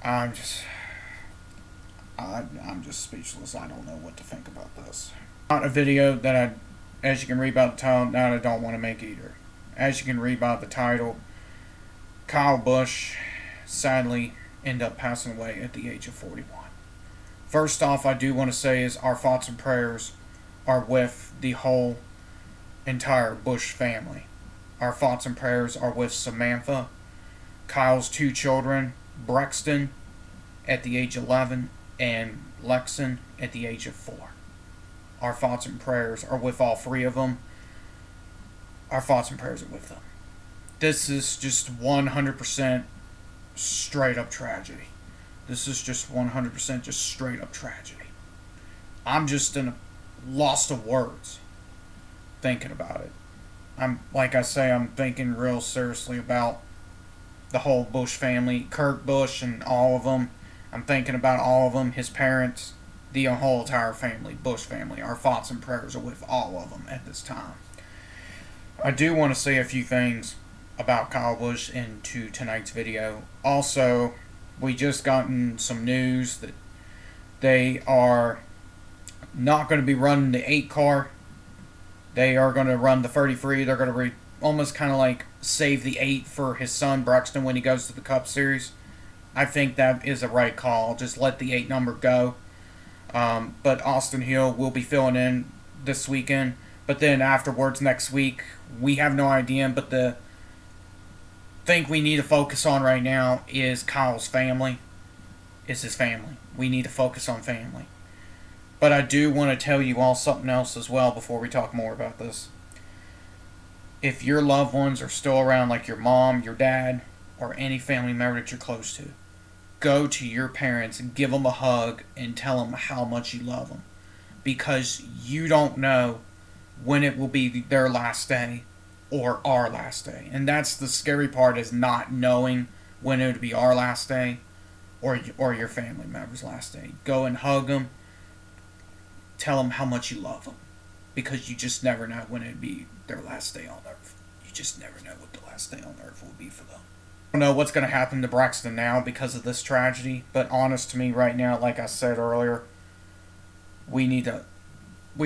I'm just, I'm just speechless. I don't know what to think about this. Not a video that as you can read by the title, that I don't want to make either. As you can read by the title, Kyle Busch sadly ended up passing away at the age of 41. First off, I do want to say is our thoughts and prayers are with the whole entire Busch family. Our thoughts and prayers are with Samantha, Kyle's two children, Brexton at the age of 11 and Lexon at the age of 4. Our thoughts and prayers are with all three of them. Our thoughts and prayers are with them. This is just 100% straight up tragedy. This is just 100% just straight up tragedy. I'm just in a lost of words thinking about it. I'm thinking real seriously about the whole Busch family, Kurt Busch and all of them. I'm thinking about all of them, his parents, the whole entire family, Busch family. Our thoughts and prayers are with all of them at this time. I do want to say a few things about Kyle Busch into tonight's video. Also, we just gotten some news that they are not going to be running the 8 car. They are going to run the 33. They're going to almost kind of like save the 8 for his son Brexton when he goes to the Cup Series. I think that is a right call. Just let the 8 number go. But Austin Hill will be filling in this weekend. But then afterwards, next week, we have no idea. But the thing we need to focus on right now is Kyle's family. Is his family. We need to focus on family. But I do want to tell you all something else as well before we talk more about this. If your loved ones are still around, like your mom, your dad, or any family member that you're close to, go to your parents and give them a hug and tell them how much you love them. Because you don't know when it will be their last day or our last day. And that's the scary part, is not knowing when it would be our last day or your family member's last day. Go and hug them. Tell them how much you love them. Because you just never know when it would be their last day on earth. You just never know what the last day on earth will be for them. I don't know what's going to happen to Braxton now because of this tragedy. But honest to me right now, like I said earlier, we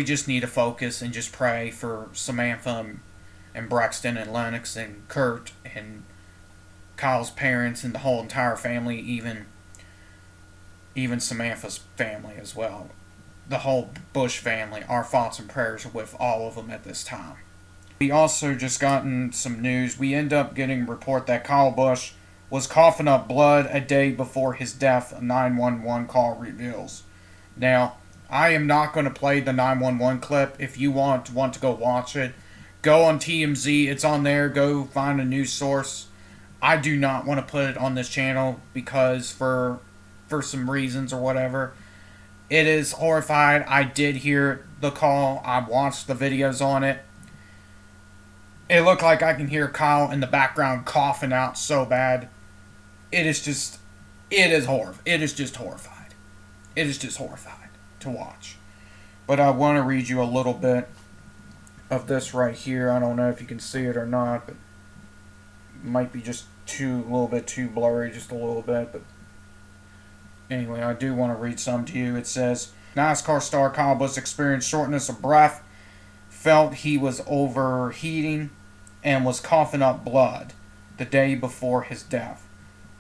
just need to focus and just pray for Samantha and Braxton and Lennox and Kurt and Kyle's parents and the whole entire family, even Samantha's family as well. The whole Busch family. Our thoughts and prayers are with all of them at this time. We also just gotten some news. We end up getting a report that Kyle Busch was coughing up blood a day before his death, a 911 call reveals. Now, I am not going to play the 911 clip. If you want to go watch it, go on TMZ. It's on there. Go find a news source. I do not want to put it on this channel because for some reasons or whatever. It is horrified. I did hear the call. I watched the videos on it. It looked like I can hear Kyle in the background coughing out so bad. It is just horrified. It is just horrified. It is just horrified to watch. But I want to read you a little bit of this right here. I don't know if you can see it or not, but it might be just a little bit too blurry, just a little bit. But anyway, I do want to read some to you. It says, NASCAR star Kyle Busch experienced shortness of breath, felt he was overheating, and was coughing up blood the day before his death,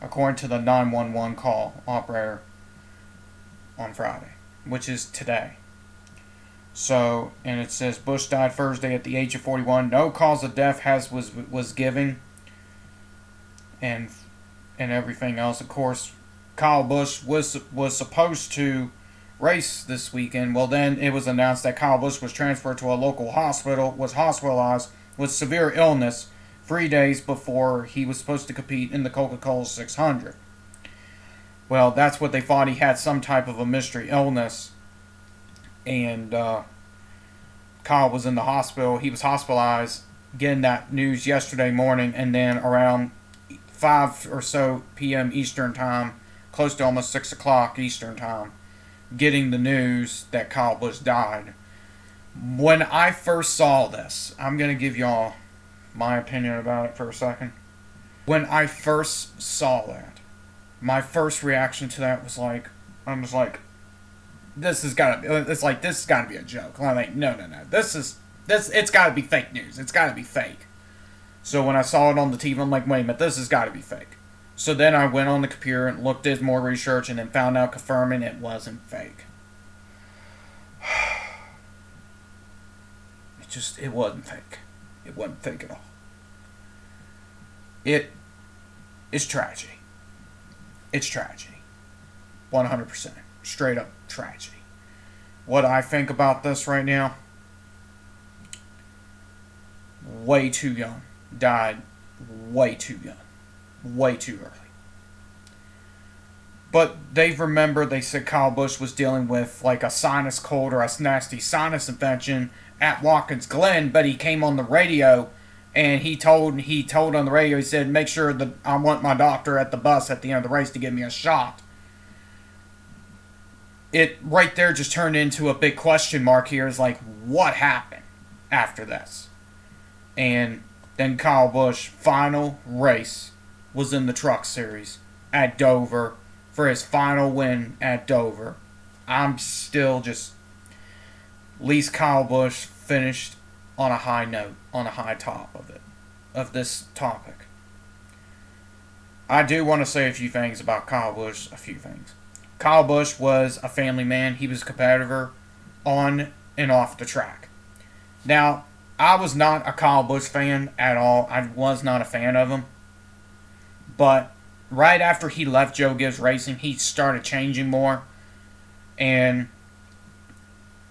according to the 911 call operator on Friday, which is today. So, and it says Busch died Thursday at the age of 41. No cause of death was given, and everything else. Of course, Kyle Busch was supposed to race this weekend. Well, then it was announced that Kyle Busch was transferred to a local hospital, was hospitalized with severe illness 3 days before he was supposed to compete in the Coca-Cola 600. Well, that's what they thought. He had some type of a mystery illness. And Kyle was in the hospital. He was hospitalized, getting that news yesterday morning. And then around 5 or so p.m. Eastern time, close to almost 6 o'clock Eastern time, getting the news that Kyle Busch died. When I first saw this, I'm going to give y'all my opinion about it for a second. When I first saw that, my first reaction to that was like, I was like, this has got to. It's like this has got to be a joke. I'm like, no. This. It's got to be fake news. It's got to be fake. So when I saw it on the TV, I'm like, wait a minute, this has got to be fake. So then I went on the computer and looked at more research and then found out confirming it wasn't fake. It wasn't fake. It wasn't fake at all. It's tragedy. It's tragedy. 100%. Straight up tragedy. What I think about this right now, way too young. Died way too young. Way too early. But they said Kyle Busch was dealing with like a sinus cold or a nasty sinus infection at Watkins Glen, but he came on the radio and he told on the radio, he said, make sure that I want my doctor at the bus at the end of the race to give me a shot. It right there just turned into a big question mark here. Is like, what happened after this? And then Kyle Busch final race was in the Truck Series at Dover for his final win at Dover. I'm still just, at least Kyle Busch finished on a high note, on a high top of this topic. I do want to say a few things about Kyle Busch, Kyle Busch was a family man. He was a competitor on and off the track. Now, I was not a Kyle Busch fan at all. I was not a fan of him. But right after he left Joe Gibbs Racing, he started changing more. And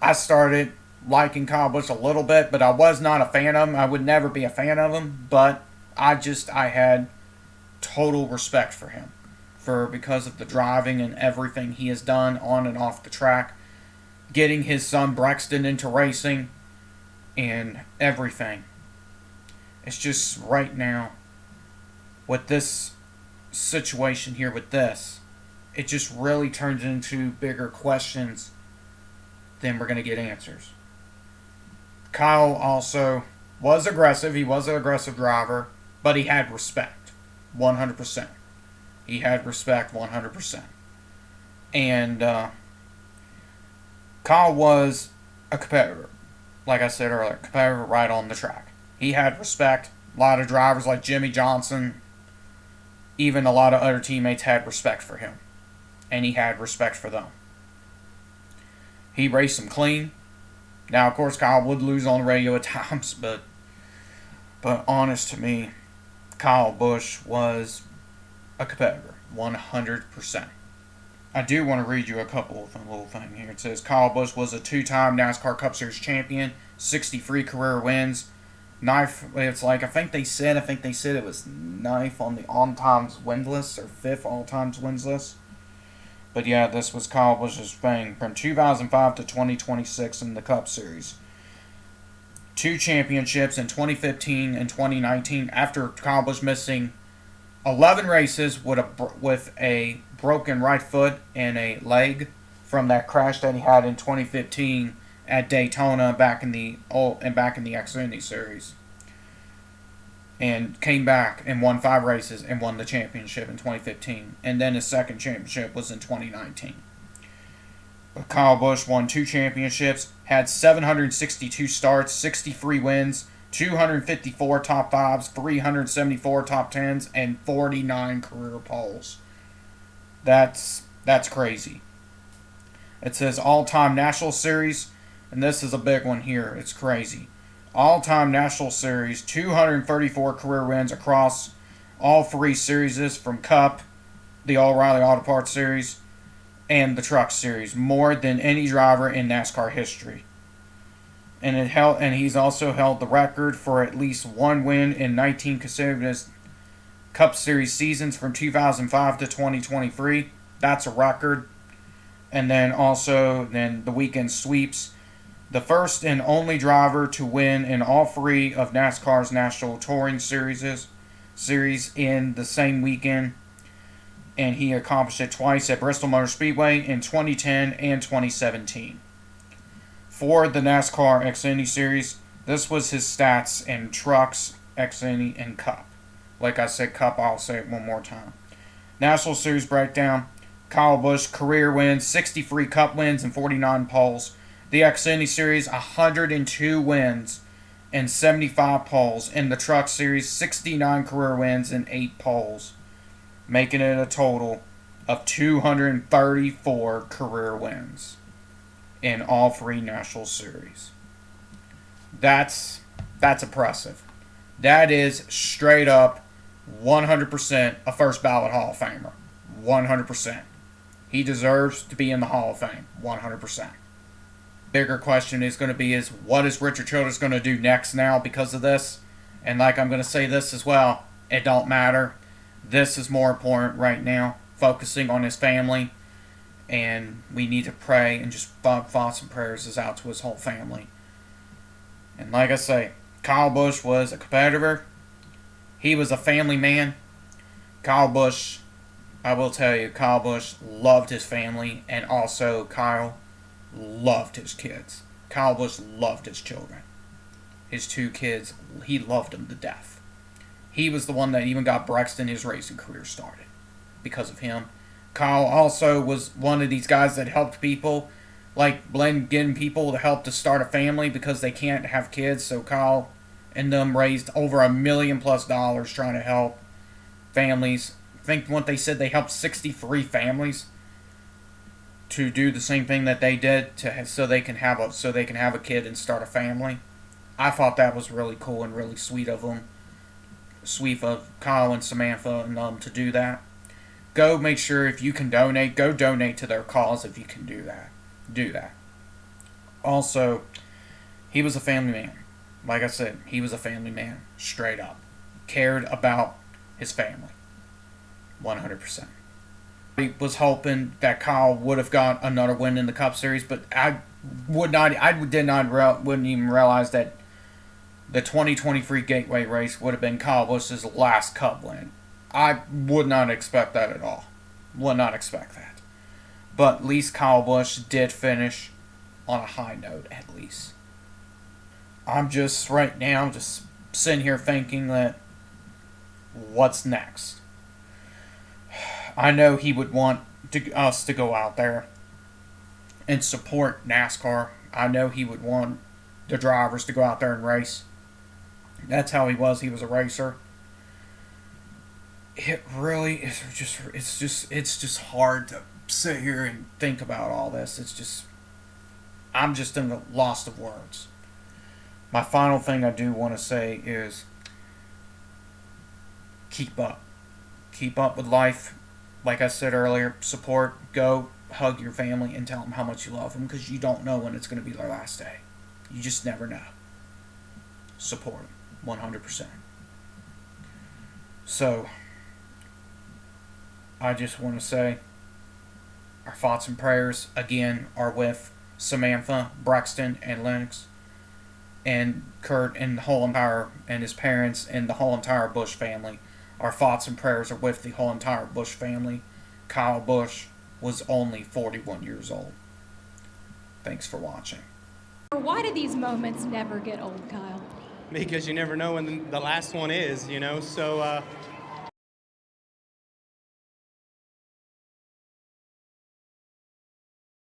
I started liking Kyle Busch a little bit, but I was not a fan of him. I would never be a fan of him, but I had total respect for him because of the driving and everything he has done on and off the track, getting his son Brexton into racing and everything. It's just right now with this situation here with this, it just really turns into bigger questions than we're going to get answers. Kyle also was aggressive. He was an aggressive driver, but he had respect. 100%. He had respect 100%. And Kyle was a competitor. Like I said earlier, competitor right on the track. He had respect. A lot of drivers like Jimmy Johnson, even a lot of other teammates had respect for him. And he had respect for them. He raced them clean. Now, of course, Kyle would lose on the radio at times, but honest to me, Kyle Busch was a competitor, 100%. I do want to read you a couple of little things here. It says Kyle Busch was a two-time NASCAR Cup Series champion, 63 career wins. It's like I think they said it was ninth on the all-times wins list or fifth all-times wins list. But yeah, this was Kyle Busch's thing from 2005 to 2026 in the Cup Series. 2 championships in 2015 and 2019 after Kyle Busch missing 11 races with a broken right foot and a leg from that crash that he had in 2015 at Daytona back in the Xfinity Series. And came back and won 5 races and won the championship in 2015. And then his second championship was in 2019. But Kyle Busch won 2 championships, had 762 starts, 63 wins, 254 top 5s, 374 top 10s, and 49 career poles. That's crazy. It says all-time National Series, and this is a big one here. It's crazy. All-time National Series, 234 career wins across all 3 series from Cup, the O'Reilly Auto Parts Series, and the Truck Series, more than any driver in NASCAR history. And he's also held the record for at least 1 win in 19 consecutive Cup Series seasons from 2005 to 2023. That's a record. And then also the weekend sweeps. The first and only driver to win in all 3 of NASCAR's National Touring Series in the same weekend. And he accomplished it twice at Bristol Motor Speedway in 2010 and 2017. For the NASCAR Xfinity Series, this was his stats in Trucks, Xfinity, and Cup. Like I said, Cup, I'll say it one more time. National Series breakdown. Kyle Busch, career wins, 63 Cup wins and 49 poles. The Xfinity Series, 102 wins and 75 poles. In the Truck Series, 69 career wins and 8 poles, making it a total of 234 career wins in all 3 National Series. That's impressive. That is straight up 100% a first ballot Hall of Famer. 100%. He deserves to be in the Hall of Fame. 100%. Bigger question is going to be what is Richard Childress going to do next now because of this? And like I'm going to say this as well, it don't matter. This is more important right now, focusing on his family. And we need to pray and just thoughts and prayers out to his whole family. And like I say, Kyle Busch was a competitor. He was a family man. Kyle Busch, I will tell you, Kyle Busch loved his family, and also Kyle loved his kids. Kyle Busch loved his children. His 2 kids, he loved them to death. He was the one that even got Brexton his racing career started because of him. Kyle also was one of these guys that helped people, like getting people to help to start a family because they can't have kids. So Kyle and them raised over $1 million+ trying to help families. I think what they said, they helped 63 families to do the same thing that they did so they can have a kid and start a family. I thought that was really cool and really sweet of them. Sweet of Kyle and Samantha and to do that. Go make sure if you can donate, go donate to their cause if you can do that. Do that. Also, he was a family man. Like I said, he was a family man, straight up. Cared about his family. 100%. He was hoping that Kyle would have got another win in the Cup Series, but wouldn't even realize that the 2023 Gateway race would have been Kyle Busch's last Cup win. I would not expect that at all. Would not expect that. But at least Kyle Busch did finish on a high note, at least. I'm just right now just sitting here thinking that what's next? I know he would want us to go out there and support NASCAR. I know he would want the drivers to go out there and race. That's how he was. He was a racer. It really is it's just hard to sit here and think about all this. I'm just in the lost of words. My final thing I do want to say is keep up. Keep up with life. Like I said earlier, support, go hug your family and tell them how much you love them, because you don't know when it's going to be their last day. You just never know. Support them, 100%. So, I just want to say our thoughts and prayers, again, are with Samantha, Braxton, and Lennox, and Kurt, and the whole entire, and his parents, and the whole entire Busch family. Our thoughts and prayers are with the whole entire Busch family. Kyle Busch was only 41 years old. Thanks for watching. Why do these moments never get old, Kyle? Because you never know when the last one is, you know. So